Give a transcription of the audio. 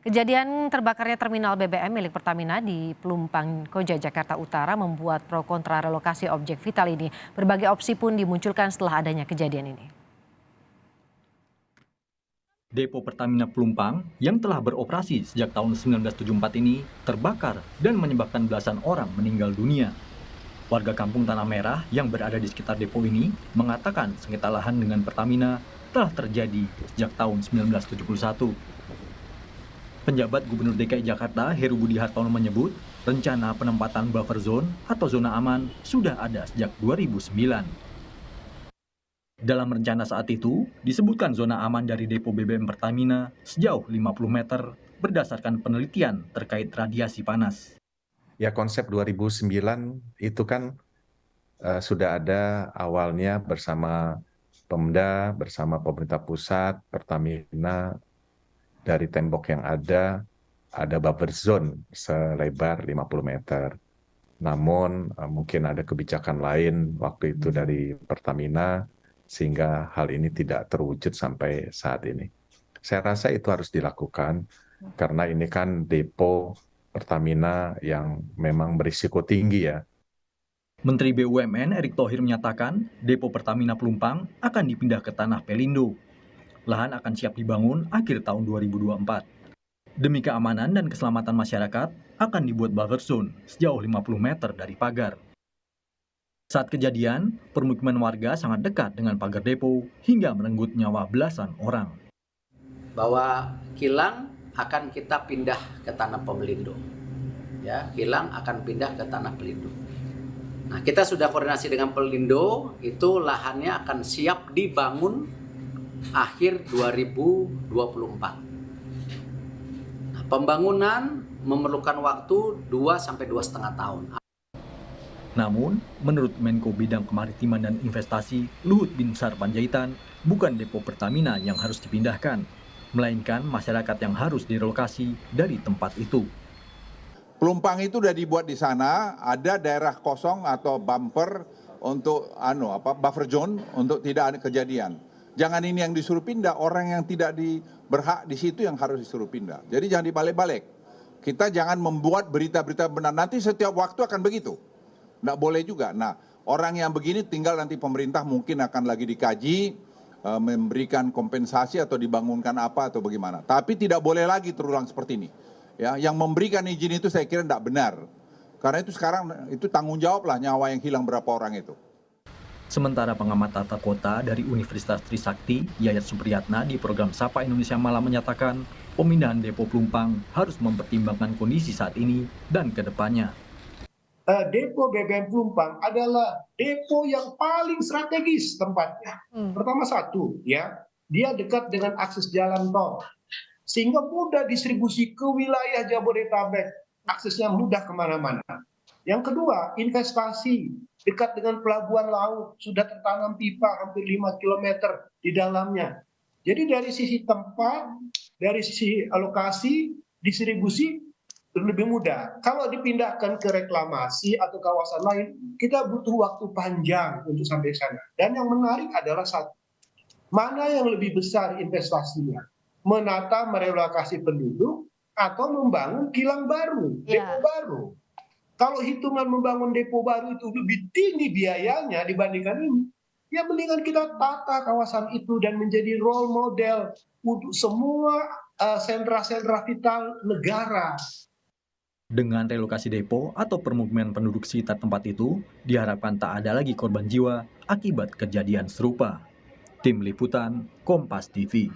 Kejadian terbakarnya terminal BBM milik Pertamina di Pelumpang Koja, Jakarta Utara membuat pro kontra relokasi objek vital ini. Berbagai opsi pun dimunculkan setelah adanya kejadian ini. Depo Pertamina Pelumpang yang telah beroperasi sejak tahun 1974 ini terbakar dan menyebabkan belasan orang meninggal dunia. Warga kampung Tanah Merah yang berada di sekitar depo ini mengatakan sengketa lahan dengan Pertamina telah terjadi sejak tahun 1971. Penjabat Gubernur DKI Jakarta Heru Budi Hartono menyebut rencana penempatan buffer zone atau zona aman sudah ada sejak 2009. Dalam rencana saat itu, disebutkan zona aman dari depo BBM Pertamina sejauh 50 meter berdasarkan penelitian terkait radiasi panas. Ya, konsep 2009 itu kan sudah ada awalnya bersama Pemda, bersama pemerintah pusat, Pertamina, dari tembok yang ada buffer zone selebar 50 meter. Namun mungkin ada kebijakan lain waktu itu dari Pertamina, sehingga hal ini tidak terwujud sampai saat ini. Saya rasa itu harus dilakukan, karena ini kan depo Pertamina yang memang berisiko tinggi ya. Menteri BUMN Erick Thohir menyatakan depo Pertamina Pelumpang akan dipindah ke tanah Pelindo. Lahan akan siap dibangun akhir tahun 2024. Demi keamanan dan keselamatan masyarakat, akan dibuat buffer zone sejauh 50 meter dari pagar. Saat kejadian, permukiman warga sangat dekat dengan pagar depo hingga merenggut nyawa belasan orang. Bahwa kilang akan kita pindah ke tanah Pelindo. Ya, kilang akan pindah ke tanah Pelindo. Nah, kita sudah koordinasi dengan Pelindo, itu lahannya akan siap dibangun akhir 2024. Nah, pembangunan memerlukan waktu 2-2,5 tahun. Namun, menurut Menko Bidang Kemaritiman dan Investasi Luhut Binsar Panjaitan, bukan depo Pertamina yang harus dipindahkan, melainkan masyarakat yang harus direlokasi dari tempat itu. Pelumpang itu sudah dibuat di sana, ada daerah kosong atau bumper untuk buffer zone untuk tidak ada kejadian. Jangan ini yang disuruh pindah, orang yang tidak berhak di situ yang harus disuruh pindah. Jadi jangan dibalik-balik. Kita jangan membuat berita-berita benar. Nanti setiap waktu akan begitu. Nggak boleh juga. Nah, orang yang begini tinggal nanti pemerintah mungkin akan lagi dikaji, memberikan kompensasi atau dibangunkan apa atau bagaimana. Tapi tidak boleh lagi terulang seperti ini. Ya, yang memberikan izin itu saya kira tidak benar. Karena itu sekarang itu tanggung jawab lah nyawa yang hilang berapa orang itu. Sementara pengamat tata kota dari Universitas Trisakti, Yayat Supriyatna di program Sapa Indonesia Malam menyatakan pemindahan depo Pelumpang harus mempertimbangkan kondisi saat ini dan ke depannya. Depo BBM Pelumpang adalah depo yang paling strategis tempatnya. Pertama satu, ya, dia dekat dengan akses jalan tol, sehingga mudah distribusi ke wilayah Jabodetabek, aksesnya mudah kemana-mana. Yang kedua, investasi dekat dengan pelabuhan laut, sudah tertanam pipa hampir 5 km di dalamnya. Jadi dari sisi tempat, dari sisi alokasi, distribusi lebih mudah. Kalau dipindahkan ke reklamasi atau kawasan lain, kita butuh waktu panjang untuk sampai sana. Dan yang menarik adalah satu, mana yang lebih besar investasinya? Menata merelokasi penduduk atau membangun kilang baru, depo baru. Kalau hitungan membangun depo baru itu lebih tinggi biayanya dibandingkan ini, ya mendingan kita tata kawasan itu dan menjadi role model untuk semua sentra-sentra vital negara. Dengan relokasi depo atau permukiman penduduk sekitar tempat itu, diharapkan tak ada lagi korban jiwa akibat kejadian serupa. Tim Liputan, Kompas TV.